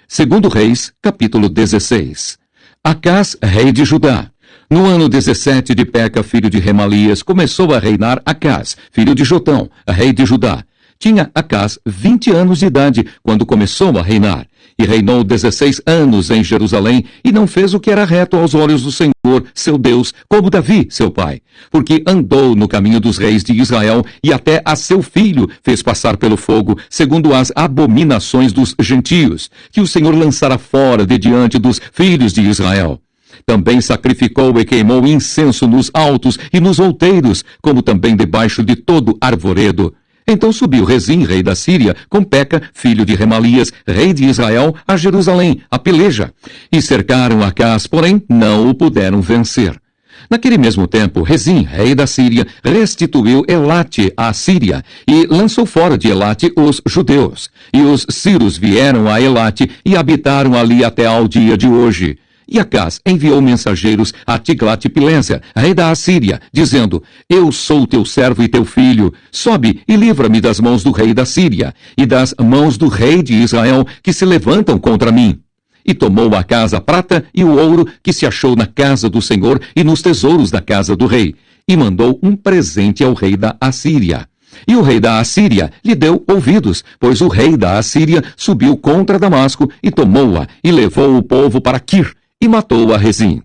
Segundo Reis, capítulo 16. Acás, rei de Judá. No ano 17 de Peca, filho de Remalias, começou a reinar Acás, filho de Jotão, rei de Judá. Tinha Acás 20 anos de idade quando começou a reinar, e reinou 16 anos em Jerusalém, e não fez o que era reto aos olhos do Senhor, seu Deus, como Davi, seu pai, porque andou no caminho dos reis de Israel, e até a seu filho fez passar pelo fogo, segundo as abominações dos gentios, que o Senhor lançara fora de diante dos filhos de Israel. Também sacrificou e queimou incenso nos altos e nos outeiros, como também debaixo de todo arvoredo. Então subiu Rezim, rei da Síria, com Peca, filho de Remalias, rei de Israel, a Jerusalém, a peleja. E cercaram Acás, porém não o puderam vencer. Naquele mesmo tempo, Rezim, rei da Síria, restituiu Elate à Síria e lançou fora de Elate os judeus. E os sírios vieram a Elate e habitaram ali até ao dia de hoje. E Acás enviou mensageiros a Tiglat-Pileser, rei da Assíria, dizendo: Eu sou teu servo e teu filho, sobe e livra-me das mãos do rei da Síria e das mãos do rei de Israel que se levantam contra mim. E tomou Acás a prata e o ouro que se achou na casa do Senhor e nos tesouros da casa do rei, e mandou um presente ao rei da Assíria. E o rei da Assíria lhe deu ouvidos, pois o rei da Assíria subiu contra Damasco e tomou-a e levou o povo para Quir, e matou a Rezim.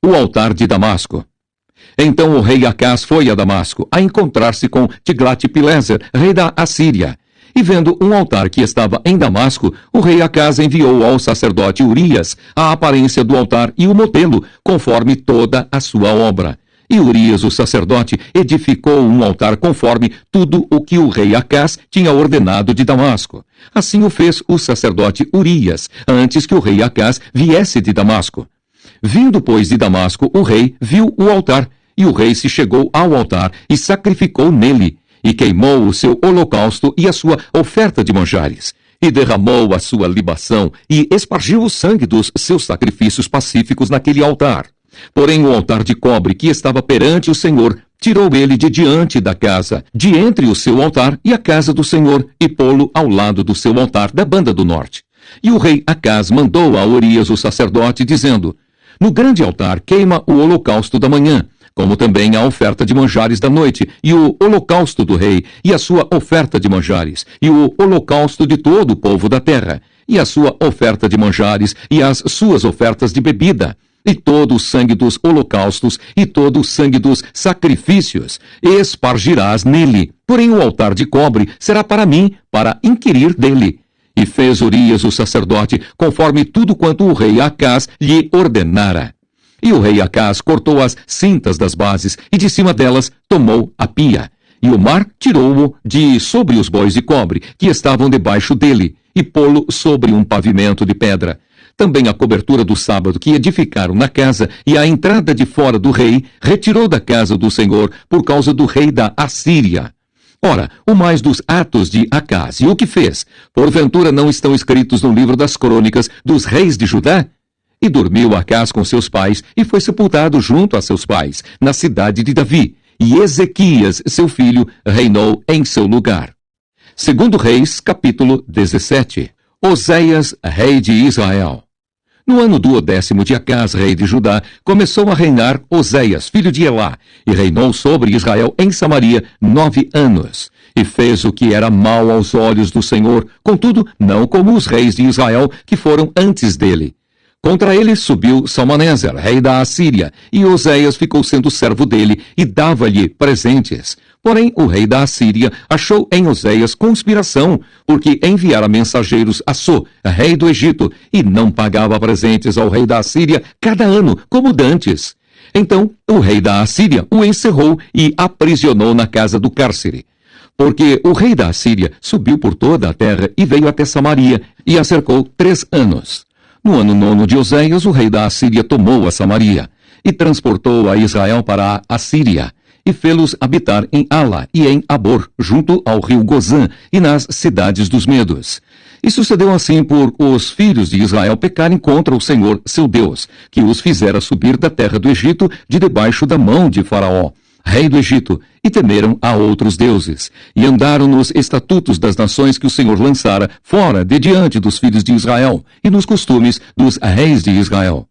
O altar de Damasco. Então o rei Acás foi a Damasco, a encontrar-se com Tiglat-Pileser, rei da Assíria. E vendo um altar que estava em Damasco, o rei Acás enviou ao sacerdote Urias a aparência do altar e o modelo, conforme toda a sua obra. E Urias, o sacerdote, edificou um altar conforme tudo o que o rei Acás tinha ordenado de Damasco. Assim o fez o sacerdote Urias, antes que o rei Acás viesse de Damasco. Vindo, pois, de Damasco, o rei viu o altar, e o rei se chegou ao altar e sacrificou nele, e queimou o seu holocausto e a sua oferta de manjares, e derramou a sua libação, e espargiu o sangue dos seus sacrifícios pacíficos naquele altar. Porém o altar de cobre que estava perante o Senhor, tirou ele de diante da casa, de entre o seu altar e a casa do Senhor, e pô-lo ao lado do seu altar da banda do norte. E o rei Acás mandou a Urias o sacerdote, dizendo: No grande altar queima o holocausto da manhã, como também a oferta de manjares da noite, e o holocausto do rei, e a sua oferta de manjares, e o holocausto de todo o povo da terra, e a sua oferta de manjares, e as suas ofertas de bebida, e todo o sangue dos holocaustos, e todo o sangue dos sacrifícios, espargirás nele. Porém o altar de cobre será para mim, para inquirir dele. E fez Urias o sacerdote, conforme tudo quanto o rei Acás lhe ordenara. E o rei Acás cortou as cintas das bases, e de cima delas tomou a pia. E o mar tirou-o de sobre os bois de cobre, que estavam debaixo dele, e pô-lo sobre um pavimento de pedra. Também a cobertura do sábado que edificaram na casa e a entrada de fora do rei retirou da casa do Senhor por causa do rei da Assíria. Ora, o mais dos atos de Acás e o que fez, porventura não estão escritos no livro das crônicas dos reis de Judá? E dormiu Acás com seus pais e foi sepultado junto a seus pais, na cidade de Davi, e Ezequias, seu filho, reinou em seu lugar. Segundo Reis, capítulo 17. Oséias, rei de Israel. No ano 12º de Acás, rei de Judá, começou a reinar Oséias, filho de Elá, e reinou sobre Israel em Samaria 9 anos. E fez o que era mal aos olhos do Senhor, contudo, não como os reis de Israel que foram antes dele. Contra ele subiu Salmaneser, rei da Assíria, e Oséias ficou sendo servo dele e dava-lhe presentes. Porém, o rei da Assíria achou em Oséias conspiração, porque enviara mensageiros a So, rei do Egito, e não pagava presentes ao rei da Assíria cada ano, como dantes. Então, o rei da Assíria o encerrou e aprisionou na casa do cárcere. Porque o rei da Assíria subiu por toda a terra e veio até Samaria, e a cercou 3 anos. No ano 9º de Oséias, o rei da Assíria tomou a Samaria, e transportou a Israel para a Assíria, e fê-los habitar em Ala e em Abor, junto ao rio Gozã, e nas cidades dos Medos. E sucedeu assim por os filhos de Israel pecarem contra o Senhor, seu Deus, que os fizera subir da terra do Egito, de debaixo da mão de Faraó, rei do Egito, e temeram a outros deuses, e andaram nos estatutos das nações que o Senhor lançara fora de diante dos filhos de Israel, e nos costumes dos reis de Israel.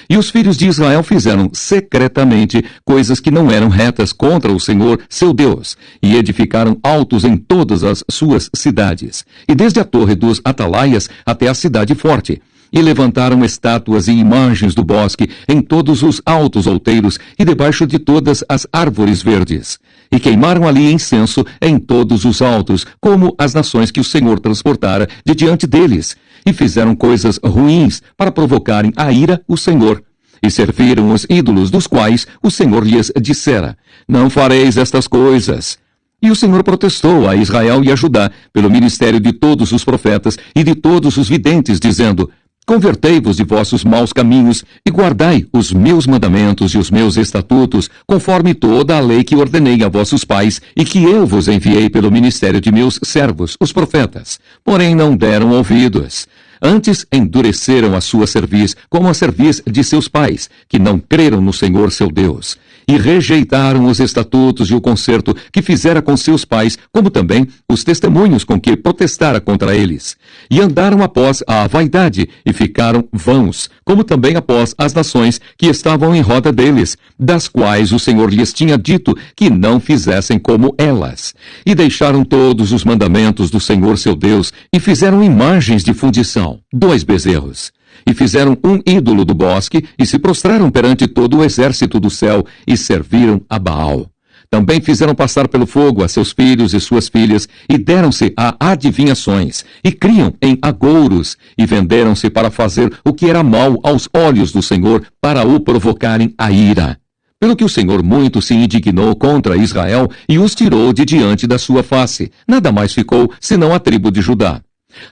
E os filhos de Israel fizeram secretamente coisas que não eram retas contra o Senhor, seu Deus, e edificaram altos em todas as suas cidades, e desde a torre dos atalaias até a cidade forte, e levantaram estátuas e imagens do bosque em todos os altos outeiros e debaixo de todas as árvores verdes. E queimaram ali incenso em todos os altos, como as nações que o Senhor transportara de diante deles. E fizeram coisas ruins para provocarem a ira o Senhor. E serviram os ídolos dos quais o Senhor lhes dissera: não fareis estas coisas. E o Senhor protestou a Israel e a Judá pelo ministério de todos os profetas e de todos os videntes, dizendo: convertei-vos de vossos maus caminhos e guardai os meus mandamentos e os meus estatutos, conforme toda a lei que ordenei a vossos pais e que eu vos enviei pelo ministério de meus servos, os profetas. Porém não deram ouvidos. Antes endureceram a sua cerviz, como a cerviz de seus pais, que não creram no Senhor seu Deus. E rejeitaram os estatutos e o concerto que fizera com seus pais, como também os testemunhos com que protestara contra eles. E andaram após a vaidade, e ficaram vãos, como também após as nações que estavam em roda deles, das quais o Senhor lhes tinha dito que não fizessem como elas. E deixaram todos os mandamentos do Senhor seu Deus, e fizeram imagens de fundição, 2 bezerros. E fizeram um ídolo do bosque, e se prostraram perante todo o exército do céu, e serviram a Baal. Também fizeram passar pelo fogo a seus filhos e suas filhas, e deram-se a adivinhações, e criam em agouros, e venderam-se para fazer o que era mal aos olhos do Senhor, para o provocarem a ira. Pelo que o Senhor muito se indignou contra Israel, e os tirou de diante da sua face. Nada mais ficou, senão a tribo de Judá.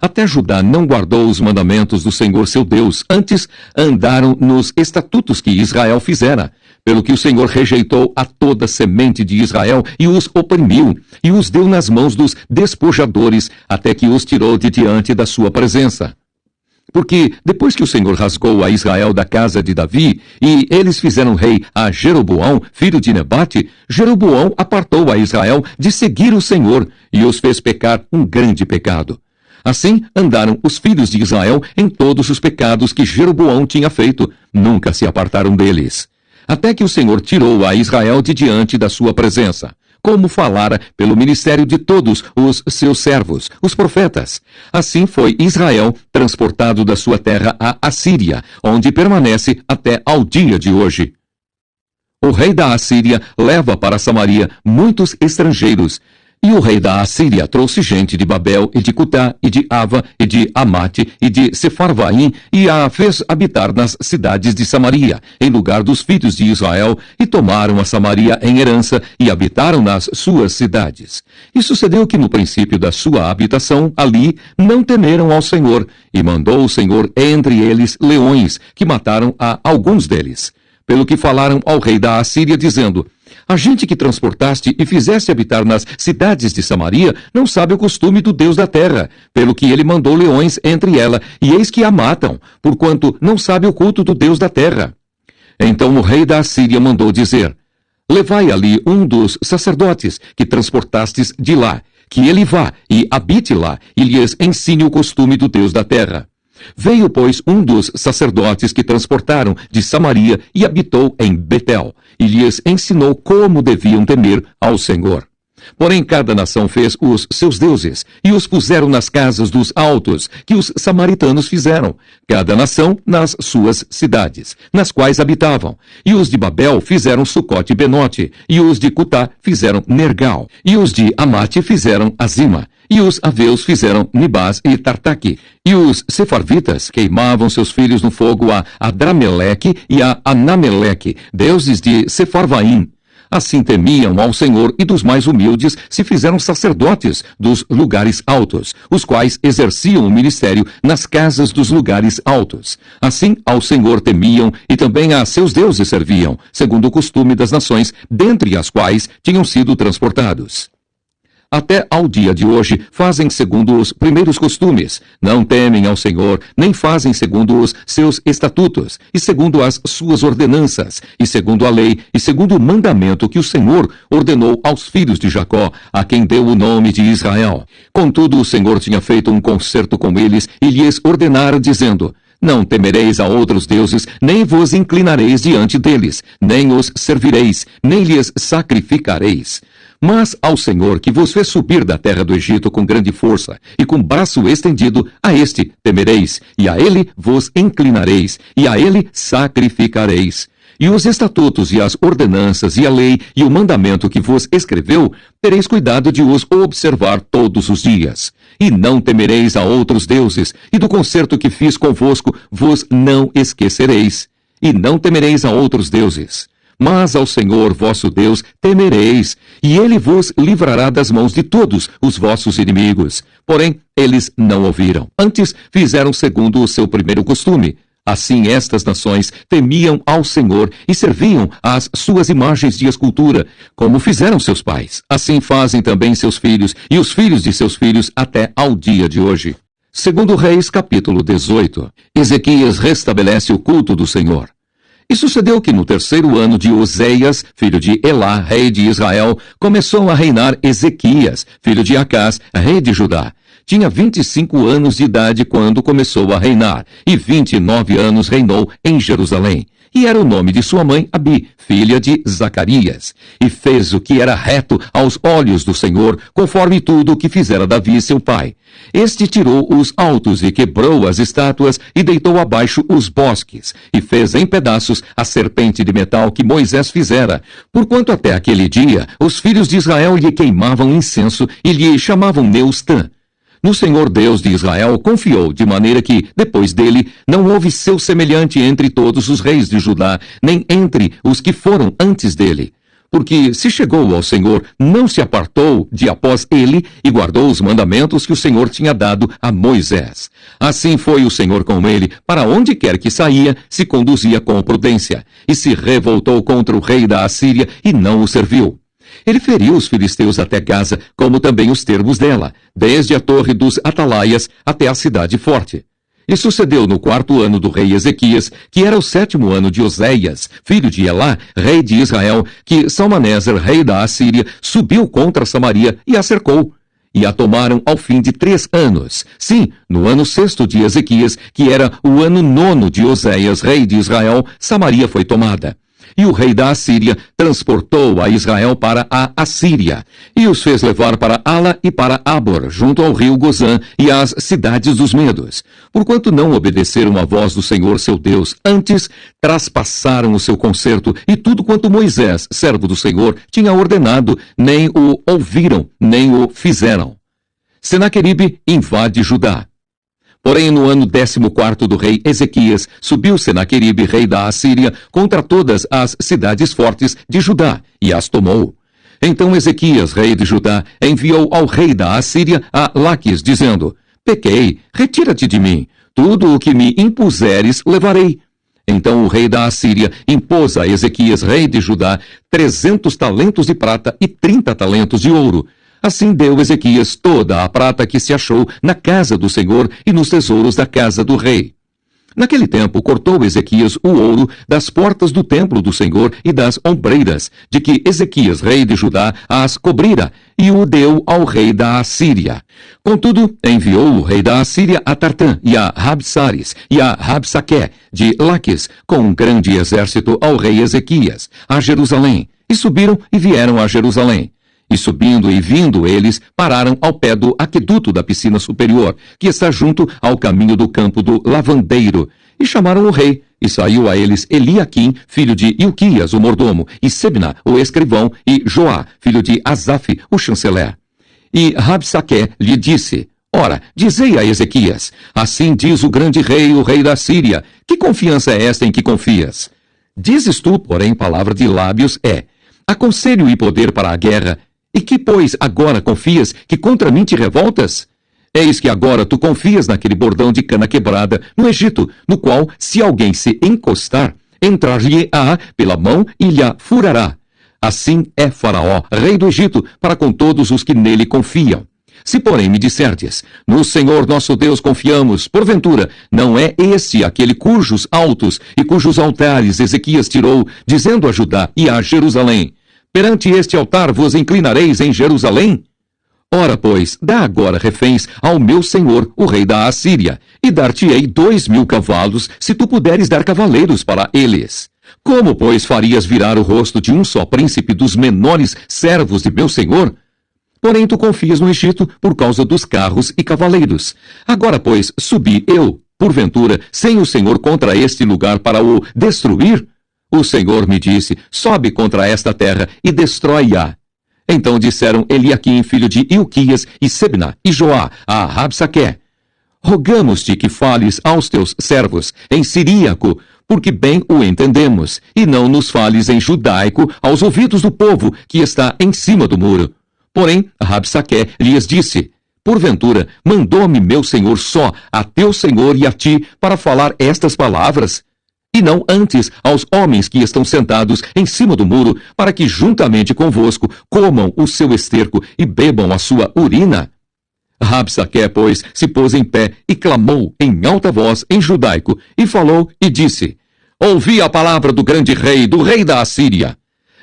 Até Judá não guardou os mandamentos do Senhor seu Deus, antes andaram nos estatutos que Israel fizera, pelo que o Senhor rejeitou a toda semente de Israel e os oprimiu, e os deu nas mãos dos despojadores, até que os tirou de diante da sua presença. Porque, depois que o Senhor rasgou a Israel da casa de Davi, e eles fizeram rei a Jeroboão, filho de Nebate, Jeroboão apartou a Israel de seguir o Senhor, e os fez pecar um grande pecado. Assim andaram os filhos de Israel em todos os pecados que Jeroboão tinha feito, nunca se apartaram deles. Até que o Senhor tirou a Israel de diante da sua presença, como falara pelo ministério de todos os seus servos, os profetas. Assim foi Israel transportado da sua terra à Assíria, onde permanece até ao dia de hoje. O rei da Assíria leva para Samaria muitos estrangeiros, e o rei da Assíria trouxe gente de Babel, e de Cutá, e de Ava, e de Amate, e de Sefarvaim, e a fez habitar nas cidades de Samaria, em lugar dos filhos de Israel, e tomaram a Samaria em herança, e habitaram nas suas cidades. E sucedeu que no princípio da sua habitação, ali, não temeram ao Senhor, e mandou o Senhor entre eles leões, que mataram a alguns deles. Pelo que falaram ao rei da Assíria, dizendo: a gente que transportaste e fizeste habitar nas cidades de Samaria não sabe o costume do Deus da terra, pelo que ele mandou leões entre ela, e eis que a matam, porquanto não sabe o culto do Deus da terra. Então o rei da Assíria mandou dizer: levai ali um dos sacerdotes que transportastes de lá, que ele vá e habite lá, e lhes ensine o costume do Deus da terra. Veio, pois, um dos sacerdotes que transportaram de Samaria e habitou em Betel, e lhes ensinou como deviam temer ao Senhor. Porém, cada nação fez os seus deuses, e os puseram nas casas dos altos, que os samaritanos fizeram, cada nação nas suas cidades, nas quais habitavam. E os de Babel fizeram Sucote e Benote, e os de Cutá fizeram Nergal, e os de Amate fizeram Azima, e os aveus fizeram Nibás e Tartaque, e os sefarvitas queimavam seus filhos no fogo a Adrameleque e a Anameleque, deuses de Sefarvaim. Assim temiam ao Senhor, e dos mais humildes se fizeram sacerdotes dos lugares altos, os quais exerciam o ministério nas casas dos lugares altos. Assim ao Senhor temiam, e também a seus deuses serviam, segundo o costume das nações, dentre as quais tinham sido transportados. Até ao dia de hoje, fazem segundo os primeiros costumes, não temem ao Senhor, nem fazem segundo os seus estatutos, e segundo as suas ordenanças, e segundo a lei, e segundo o mandamento que o Senhor ordenou aos filhos de Jacó, a quem deu o nome de Israel. Contudo, o Senhor tinha feito um concerto com eles, e lhes ordenara, dizendo: não temereis a outros deuses, nem vos inclinareis diante deles, nem os servireis, nem lhes sacrificareis. Mas ao Senhor que vos fez subir da terra do Egito com grande força e com braço estendido, a este temereis, e a ele vos inclinareis, e a ele sacrificareis. E os estatutos e as ordenanças e a lei e o mandamento que vos escreveu, tereis cuidado de os observar todos os dias. E não temereis a outros deuses, e do concerto que fiz convosco vos não esquecereis. E não temereis a outros deuses. Mas ao Senhor vosso Deus temereis, e ele vos livrará das mãos de todos os vossos inimigos. Porém, eles não ouviram. Antes, fizeram segundo o seu primeiro costume. Assim estas nações temiam ao Senhor e serviam às suas imagens de escultura, como fizeram seus pais. Assim fazem também seus filhos e os filhos de seus filhos até ao dia de hoje. Segundo Reis, capítulo 18. Ezequias restabelece o culto do Senhor. E sucedeu que no terceiro ano de Oséias, filho de Elá, rei de Israel, começou a reinar Ezequias, filho de Acás, rei de Judá. Tinha 25 anos de idade quando começou a reinar, e 29 anos reinou em Jerusalém. E era o nome de sua mãe Abi, filha de Zacarias. E fez o que era reto aos olhos do Senhor, conforme tudo o que fizera Davi seu pai. Este tirou os altos e quebrou as estátuas e deitou abaixo os bosques, e fez em pedaços a serpente de metal que Moisés fizera, porquanto até aquele dia os filhos de Israel lhe queimavam incenso e lhe chamavam Neustã. No Senhor Deus de Israel confiou, de maneira que, depois dele, não houve seu semelhante entre todos os reis de Judá, nem entre os que foram antes dele. Porque se chegou ao Senhor, não se apartou de após ele e guardou os mandamentos que o Senhor tinha dado a Moisés. Assim foi o Senhor com ele, para onde quer que saía, se conduzia com prudência, e se revoltou contra o rei da Assíria e não o serviu. Ele feriu os filisteus até Gaza, como também os termos dela, desde a torre dos Atalaias até a cidade forte. E sucedeu no 4º ano do rei Ezequias, que era o 7º ano de Oséias, filho de Elá, rei de Israel, que Salmaneser, rei da Assíria, subiu contra Samaria e a cercou. E a tomaram ao fim de 3 anos. Sim, no ano 6º de Ezequias, que era o ano 9º de Oséias, rei de Israel, Samaria foi tomada. E o rei da Assíria transportou a Israel para a Assíria, e os fez levar para Ala e para Abor, junto ao rio Gozã e às cidades dos Medos. Porquanto não obedeceram à voz do Senhor seu Deus, antes traspassaram o seu concerto, e tudo quanto Moisés, servo do Senhor, tinha ordenado, nem o ouviram, nem o fizeram. Senaqueribe invade Judá. Porém, no ano 14º do rei Ezequias, subiu Senaqueribe, rei da Assíria, contra todas as cidades fortes de Judá, e as tomou. Então Ezequias, rei de Judá, enviou ao rei da Assíria a Laquis, dizendo: Pequei, retira-te de mim, tudo o que me impuseres levarei. Então o rei da Assíria impôs a Ezequias, rei de Judá, 300 talentos de prata e 30 talentos de ouro. Assim deu Ezequias toda a prata que se achou na casa do Senhor e nos tesouros da casa do rei. Naquele tempo, cortou Ezequias o ouro das portas do templo do Senhor e das ombreiras, de que Ezequias, rei de Judá, as cobrira, e o deu ao rei da Assíria. Contudo, enviou o rei da Assíria a Tartã e a Rabsaris e a Rabsaqué de Laquis, com um grande exército ao rei Ezequias, a Jerusalém, e subiram e vieram a Jerusalém. E subindo e vindo eles, pararam ao pé do aqueduto da piscina superior, que está junto ao caminho do campo do lavandeiro. E chamaram o rei, e saiu a eles Eliaquim, filho de Ilquias, o mordomo, e Sebna, o escrivão, e Joá, filho de Asaf, o chanceler. E Rabsaqué lhe disse: Ora, dizei a Ezequias, assim diz o grande rei, o rei da Síria, que confiança é esta em que confias? Dizes tu, porém, palavra de lábios é: aconselho e poder para a guerra. E que, pois, agora confias que contra mim te revoltas? Eis que agora tu confias naquele bordão de cana quebrada no Egito, no qual, se alguém se encostar, entrar-lhe-á pela mão e lhe furará. Assim é Faraó, rei do Egito, para com todos os que nele confiam. Se, porém, me disserdes, no Senhor nosso Deus confiamos, porventura, não é este aquele cujos altos e cujos altares Ezequias tirou, dizendo a Judá e a Jerusalém, perante este altar vos inclinareis em Jerusalém? Ora, pois, dá agora reféns ao meu senhor, o rei da Assíria, e dar-te-ei 2.000 cavalos, se tu puderes dar cavaleiros para eles. Como, pois, farias virar o rosto de um só príncipe dos menores servos de meu senhor? Porém, tu confias no Egito por causa dos carros e cavaleiros. Agora, pois, subi eu, porventura, sem o Senhor contra este lugar para o destruir? O Senhor me disse, sobe contra esta terra e destrói-a. Então disseram Eliaquim, filho de Ilquias, e Sebna, e Joá, a Rabsaqué, rogamos-te que fales aos teus servos em siríaco, porque bem o entendemos, e não nos fales em judaico aos ouvidos do povo que está em cima do muro. Porém, Rabsaqué lhes disse, porventura, mandou-me meu senhor só a teu senhor e a ti para falar estas palavras? E não antes aos homens que estão sentados em cima do muro, para que juntamente convosco comam o seu esterco e bebam a sua urina? Rabsaqué, pois, se pôs em pé e clamou em alta voz em judaico, e falou e disse, ouvi a palavra do grande rei, do rei da Assíria.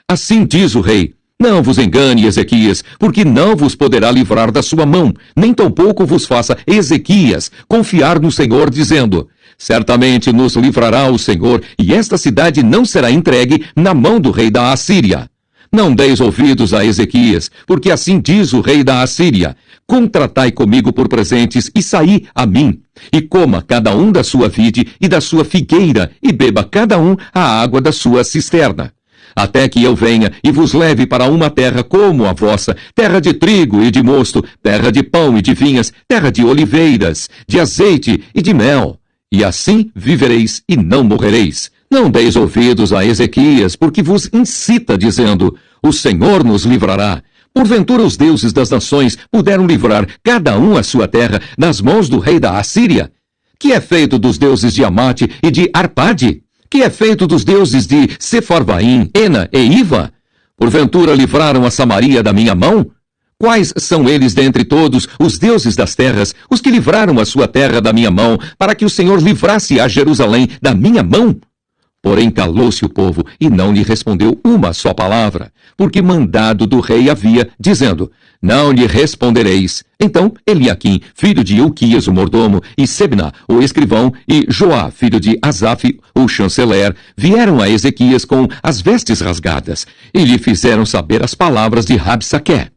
Assim diz o rei, não vos engane, Ezequias, porque não vos poderá livrar da sua mão, nem tampouco vos faça Ezequias confiar no Senhor, dizendo, certamente nos livrará o Senhor, e esta cidade não será entregue na mão do rei da Assíria. Não deis ouvidos a Ezequias, porque assim diz o rei da Assíria, contratai comigo por presentes e saí a mim, e coma cada um da sua vide e da sua figueira, e beba cada um a água da sua cisterna. Até que eu venha e vos leve para uma terra como a vossa, terra de trigo e de mosto, terra de pão e de vinhas, terra de oliveiras, de azeite e de mel. E assim vivereis e não morrereis. Não deis ouvidos a Ezequias, porque vos incita, dizendo, o Senhor nos livrará. Porventura os deuses das nações puderam livrar cada um a sua terra nas mãos do rei da Assíria? Que é feito dos deuses de Amate e de Arpade? Que é feito dos deuses de Sefarvaim, Ena e Iva? Porventura livraram a Samaria da minha mão? Quais são eles dentre todos os deuses das terras, os que livraram a sua terra da minha mão, para que o Senhor livrasse a Jerusalém da minha mão? Porém calou-se o povo, e não lhe respondeu uma só palavra, porque mandado do rei havia, dizendo, não lhe respondereis. Então Eliaquim, filho de Ilquias, o mordomo, e Sebna, o escrivão, e Joá, filho de Asaf, o chanceler, vieram a Ezequias com as vestes rasgadas, e lhe fizeram saber as palavras de Rabsaqué.